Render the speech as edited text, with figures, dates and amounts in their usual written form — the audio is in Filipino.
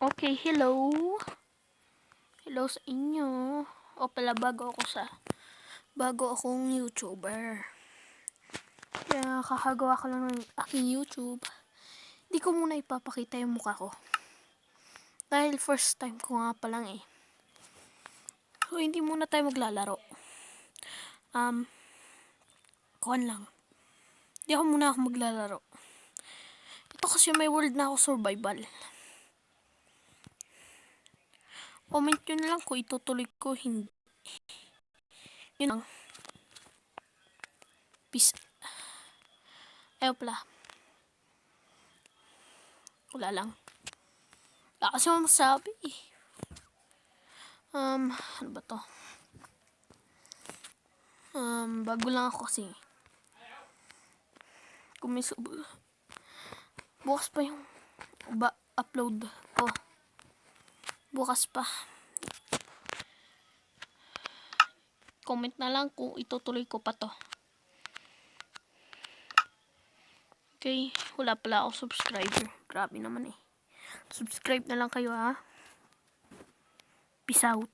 Okay, hello. Hello sa inyo. O pala, bago akong YouTuber. Kaya kakagawa ko lang ng aking YouTube. Hindi ko muna ipapakita yung mukha ko. Dahil first time ko nga pa lang eh. So, hindi muna tayo maglalaro. Kuhan lang. Hindi ako muna maglalaro. Ito kasi may world na ako survival. Comment nyo na lang kung itutuloy ko hindi. Yun lang. Peace. Ayaw pala. Wala lang. Wala kasi masabi eh. Ano ba to? Bago lang ako kasi. Kung may bukas pa yung upload ko. Bukas pa. Comment na lang kung itutuloy ko pa to. Okay, wala pala ako subscriber. Grabe naman eh. Subscribe na lang kayo ha. Peace out.